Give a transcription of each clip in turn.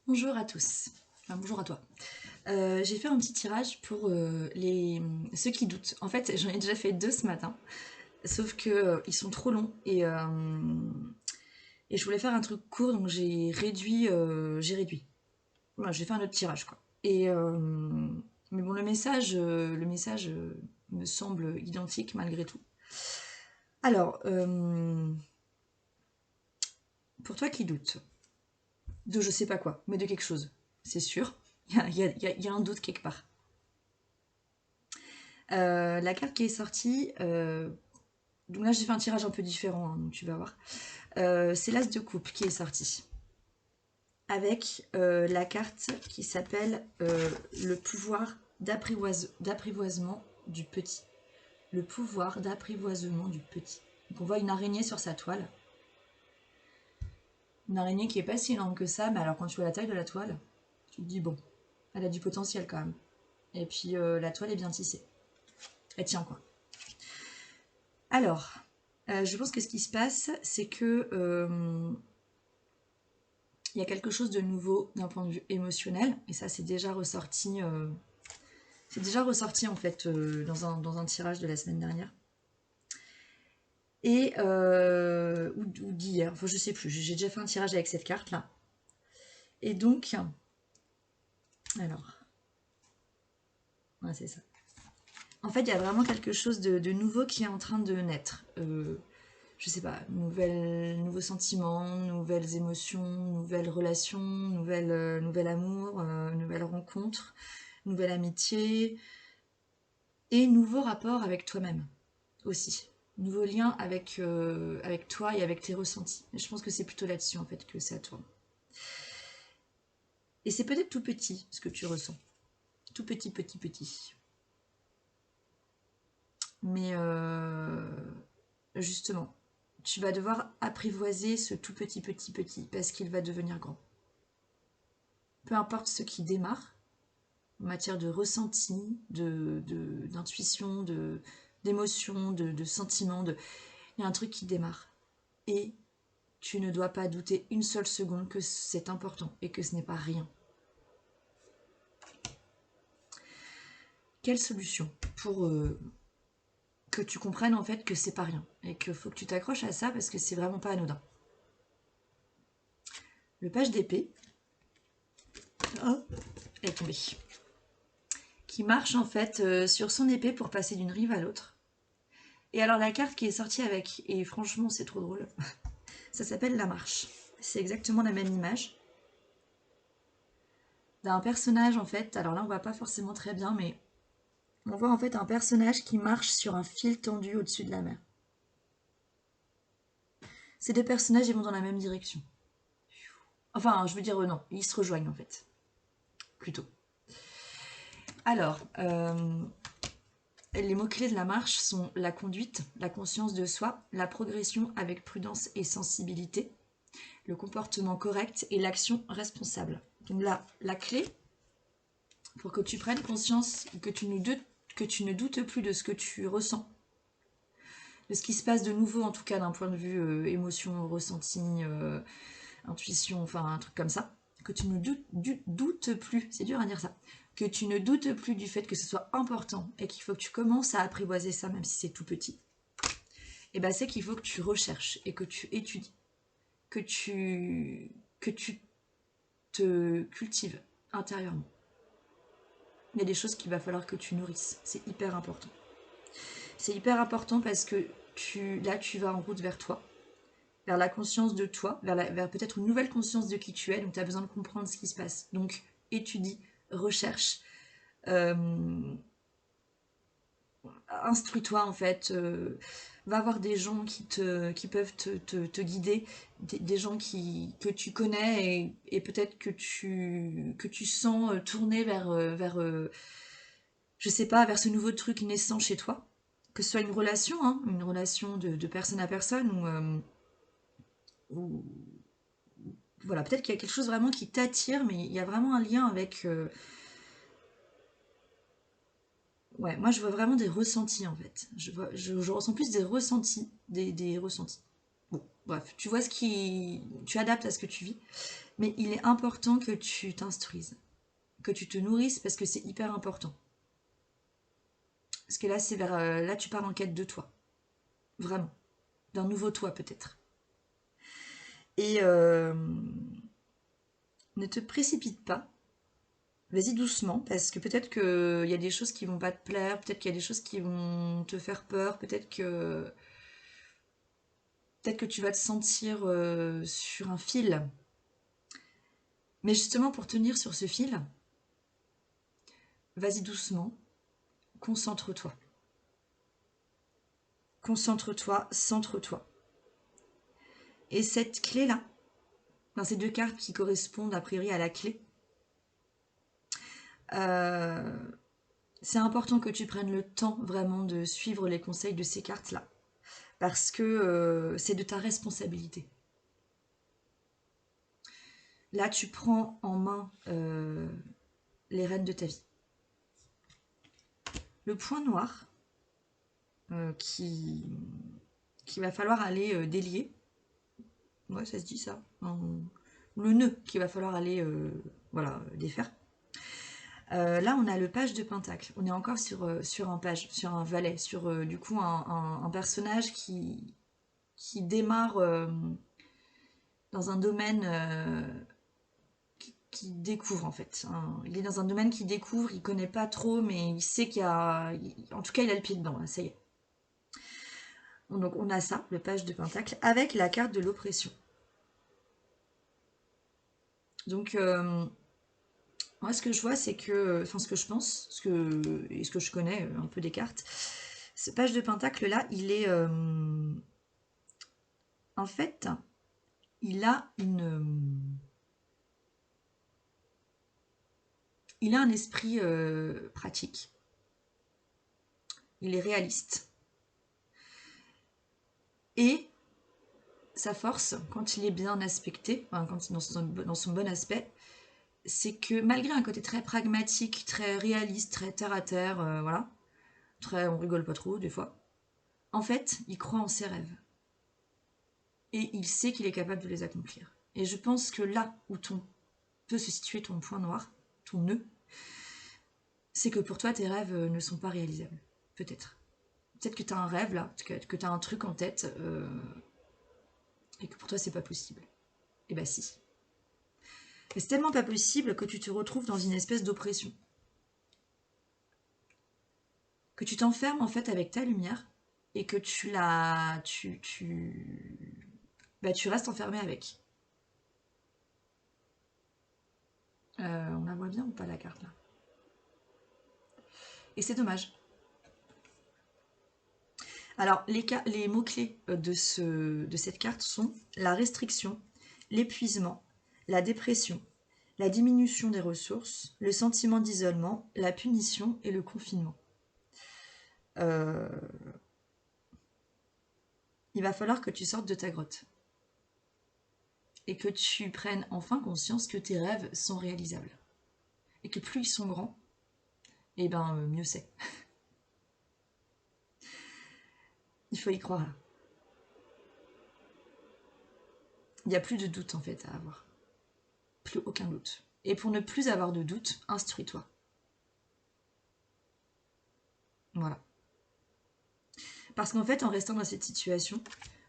Bonjour à tous, enfin bonjour à toi. J'ai fait un petit tirage pour ceux qui doutent. En fait, j'en ai déjà fait deux ce matin, sauf que ils sont trop longs et je voulais faire un truc court, donc j'ai réduit. Voilà, j'ai fait un autre tirage quoi. Mais bon, le message me semble identique malgré tout. Alors, pour toi qui doute, de je sais pas quoi, mais de quelque chose, c'est sûr. Il y a un doute quelque part. La carte qui est sortie, donc là j'ai fait un tirage un peu différent, hein, donc tu vas voir. C'est l'As de coupe qui est sorti. Avec la carte qui s'appelle le pouvoir d'apprivoisement du petit. Le pouvoir d'apprivoisement du petit. Donc on voit une araignée sur sa toile. Une araignée qui est pas si énorme que ça, mais alors quand tu vois la taille de la toile, tu te dis bon, elle a du potentiel quand même. Et puis la toile est bien tissée. Elle tient quoi. Alors, je pense que ce qui se passe, c'est que il y a quelque chose de nouveau d'un point de vue émotionnel, et ça c'est déjà ressorti en fait dans un tirage de la semaine dernière. Ou d'hier, enfin je sais plus, j'ai déjà fait un tirage avec cette carte là. Et donc, alors, ouais, c'est ça. En fait, il y a vraiment quelque chose de nouveau qui est en train de naître. Je sais pas, nouveaux sentiments, nouvelles émotions, nouvelles relations, nouvel amour, nouvelles rencontres, nouvelle amitié et nouveau rapport avec toi-même aussi. Nouveau lien avec toi et avec tes ressentis. Et je pense que c'est plutôt là-dessus en fait que ça tourne. Et c'est peut-être tout petit ce que tu ressens. Tout petit, petit, petit. Mais justement, tu vas devoir apprivoiser ce tout petit, petit, petit parce qu'il va devenir grand. Peu importe ce qui démarre, en matière de ressenti, d'intuition, d'émotion, de sentiments, il y a un truc qui démarre. Et tu ne dois pas douter une seule seconde que c'est important et que ce n'est pas rien. Quelle solution pour que tu comprennes en fait que c'est pas rien et qu'il faut que tu t'accroches à ça parce que c'est vraiment pas anodin. Le page d'épée est tombé. Qui marche en fait sur son épée pour passer d'une rive à l'autre. Et alors la carte qui est sortie avec, et franchement c'est trop drôle, ça s'appelle la marche. C'est exactement la même image d'un personnage en fait. Alors là on voit pas forcément très bien, mais on voit en fait un personnage qui marche sur un fil tendu au-dessus de la mer. Ces deux personnages ils vont dans la même direction. Enfin, je veux dire non, ils se rejoignent en fait, plutôt. Alors, les mots-clés de la marche sont la conduite, la conscience de soi, la progression avec prudence et sensibilité, le comportement correct et l'action responsable. Donc là, la clé, pour que tu prennes conscience, que tu ne doutes plus de ce que tu ressens, de ce qui se passe de nouveau, en tout cas d'un point de vue émotion, ressenti, intuition, enfin un truc comme ça, que tu ne doutes plus, c'est dur à dire ça, que tu ne doutes plus du fait que ce soit important et qu'il faut que tu commences à apprivoiser ça, même si c'est tout petit, et ben c'est qu'il faut que tu recherches et que tu étudies, que tu te cultives intérieurement. Il y a des choses qu'il va falloir que tu nourrisses, c'est hyper important. C'est hyper important parce que là tu vas en route vers toi, vers la conscience de toi, vers peut-être une nouvelle conscience de qui tu es, donc tu as besoin de comprendre ce qui se passe. Donc étudie, recherche, euh, instruis-toi en fait, va voir des gens qui peuvent te guider, des gens que tu connais et peut-être que tu sens tourner vers je sais pas, vers ce nouveau truc naissant chez toi. Que ce soit une relation de personne à personne ou voilà, peut-être qu'il y a quelque chose vraiment qui t'attire, mais il y a vraiment un lien avec. Ouais, moi je vois vraiment des ressentis en fait. Je ressens plus des ressentis, des ressentis. Bon. Bref, tu vois tu adaptes à ce que tu vis. Mais il est important que tu t'instruises, que tu te nourrisses parce que c'est hyper important. Parce que là, là, tu pars en quête de toi. Vraiment. D'un nouveau toi, peut-être. Et ne te précipite pas. Vas-y doucement, parce que peut-être qu'il y a des choses qui vont pas te plaire, peut-être qu'il y a des choses qui vont te faire peur, peut-être que tu vas te sentir sur un fil. Mais justement, pour tenir sur ce fil, vas-y doucement, concentre-toi. Concentre-toi, centre-toi. Et cette clé-là, dans ces deux cartes qui correspondent a priori à la clé, euh, c'est important que tu prennes le temps vraiment de suivre les conseils de ces cartes-là. Parce que c'est de ta responsabilité. Là, tu prends en main les rênes de ta vie. Le point noir qu'il va falloir aller délier. Ouais, ça se dit ça. Le nœud qu'il va falloir aller voilà, défaire. Là, on a le page de Pentacle. On est encore sur un page, sur un valet, sur du coup un personnage qui démarre dans un domaine qui découvre en fait. Il est dans un domaine qu'il découvre, il connaît pas trop, mais il sait qu'il y a... En tout cas, il a le pied dedans, là, ça y est. Donc on a ça, le page de Pentacle, avec la carte de l'oppression. Donc moi ce que je vois, c'est que, enfin ce que je pense, et ce que je connais un peu des cartes, ce page de Pentacle là, il est en fait, il a un esprit pratique. Il est réaliste. Et sa force, quand il est bien aspecté, enfin, quand il est dans son bon aspect, c'est que malgré un côté très pragmatique, très réaliste, très terre à terre, voilà, très on rigole pas trop des fois, en fait, il croit en ses rêves. Et il sait qu'il est capable de les accomplir. Et je pense que là où peut se situer ton point noir, ton nœud, c'est que pour toi, tes rêves ne sont pas réalisables. Peut-être. Peut-être que tu as un rêve là, que tu as un truc en tête, et que pour toi, c'est pas possible. Et bah si. Et c'est tellement pas possible que tu te retrouves dans une espèce d'oppression. Que tu t'enfermes en fait avec ta lumière et que tu restes enfermé avec. On la voit bien ou pas la carte là? Et c'est dommage. Alors, les mots-clés de cette carte sont la restriction, l'épuisement, la dépression, la diminution des ressources, le sentiment d'isolement, la punition et le confinement. Euh, il va falloir que tu sortes de ta grotte et que tu prennes enfin conscience que tes rêves sont réalisables et que plus ils sont grands, et ben mieux c'est. Il faut y croire. Il n'y a plus de doute en fait à avoir. Plus aucun doute. Et pour ne plus avoir de doute, instruis-toi. Voilà. Parce qu'en fait, en restant dans cette situation,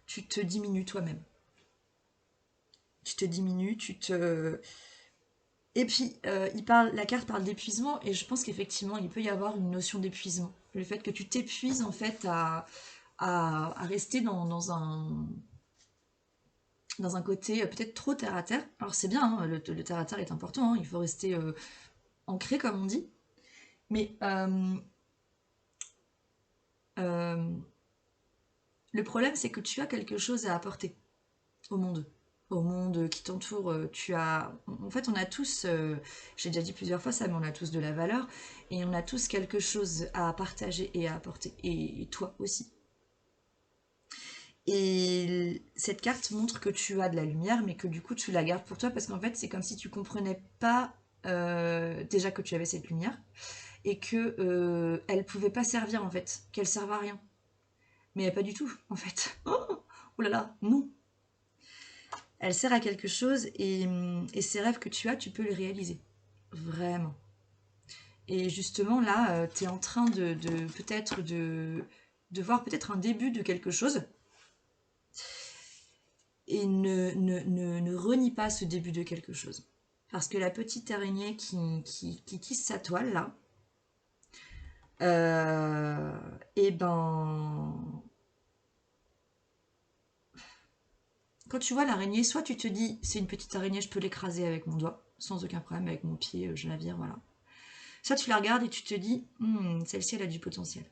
tu te diminues toi-même. Tu te diminues, tu te... Et puis, la carte parle d'épuisement, et je pense qu'effectivement, il peut y avoir une notion d'épuisement. Le fait que tu t'épuises, en fait, à rester dans un côté peut-être trop terre-à-terre. Alors c'est bien, hein, le terre-à-terre est important, hein, il faut rester ancré, comme on dit. Mais euh, le problème, c'est que tu as quelque chose à apporter au monde. Au monde qui t'entoure, En fait, on a tous, j'ai déjà dit plusieurs fois ça, mais on a tous de la valeur, et on a tous quelque chose à partager et à apporter, et toi aussi. Et cette carte montre que tu as de la lumière, mais que du coup tu la gardes pour toi, parce qu'en fait c'est comme si tu comprenais pas déjà que tu avais cette lumière, et que elle pouvait pas servir en fait, qu'elle serve à rien. Mais pas du tout, en fait. Oh là là, non. Elle sert à quelque chose et ces rêves que tu as, tu peux les réaliser. Vraiment. Et justement, là, tu es en train de peut-être de voir peut-être un début de quelque chose. Et ne renie pas ce début de quelque chose. Parce que la petite araignée qui tisse sa toile, là, et ben... Quand tu vois l'araignée, soit tu te dis, c'est une petite araignée, je peux l'écraser avec mon doigt, sans aucun problème, avec mon pied, je la vire, voilà. Soit tu la regardes et tu te dis, celle-ci, elle a du potentiel.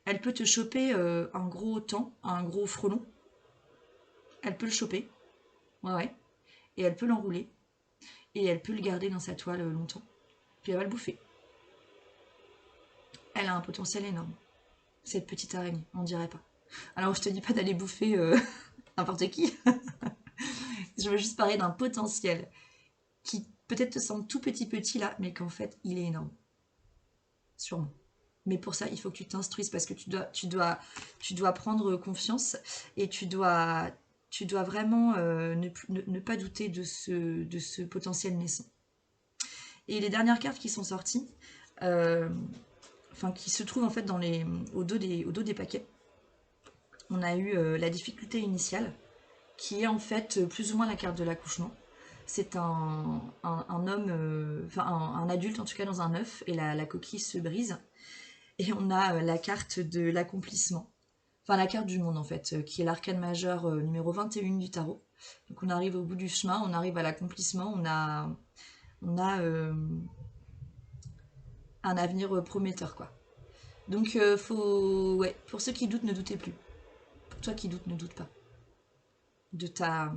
Elle peut te choper un gros temps, un gros frelon. Elle peut le choper, ouais, ouais. Et elle peut l'enrouler. Et elle peut le garder dans sa toile longtemps. Puis elle va le bouffer. Elle a un potentiel énorme. Cette petite araignée, on dirait pas. Alors je te dis pas d'aller bouffer n'importe qui. Je veux juste parler d'un potentiel qui peut-être te semble tout petit là, mais qu'en fait il est énorme. Sûrement. Mais pour ça, il faut que tu t'instruises parce que tu dois prendre confiance et tu dois vraiment ne pas douter de ce potentiel naissant. Et les dernières cartes qui sont sorties, qui se trouvent en fait au dos des paquets, on a eu la difficulté initiale, qui est en fait plus ou moins la carte de l'accouchement. C'est un homme, un adulte en tout cas dans un œuf, et la coquille se brise. Et on a la carte de l'accomplissement. Enfin, la carte du monde en fait, qui est l'arcane majeur numéro 21 du tarot. Donc on arrive au bout du chemin, on arrive à l'accomplissement, on a un avenir prometteur quoi. Donc ouais, pour ceux qui doutent, ne doutez plus. Pour toi qui doutes, ne doute pas. De ta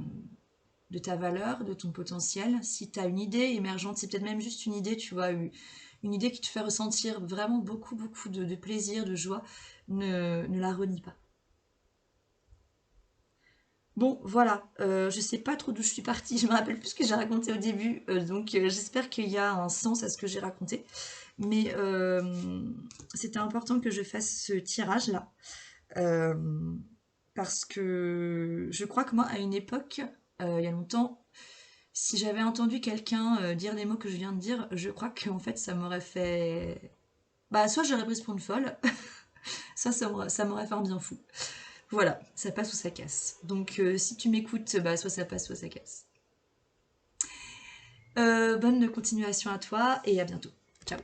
valeur, de ton potentiel. Si tu as une idée émergente, c'est peut-être même juste une idée, tu vois, une idée qui te fait ressentir vraiment beaucoup de plaisir, de joie, ne la renie pas. Bon, voilà, je sais pas trop d'où je suis partie, je me rappelle plus ce que j'ai raconté au début, donc j'espère qu'il y a un sens à ce que j'ai raconté. Mais c'était important que je fasse ce tirage-là, euh, parce que je crois que moi, à une époque, il y a longtemps, si j'avais entendu quelqu'un dire les mots que je viens de dire, je crois qu'en fait, ça m'aurait fait... Bah, soit j'aurais pris pour une folle, soit ça m'aurait fait un bien fou. Voilà, ça passe ou ça casse. Donc si tu m'écoutes, bah, soit ça passe, soit ça casse. Bonne continuation à toi et à bientôt. Ciao.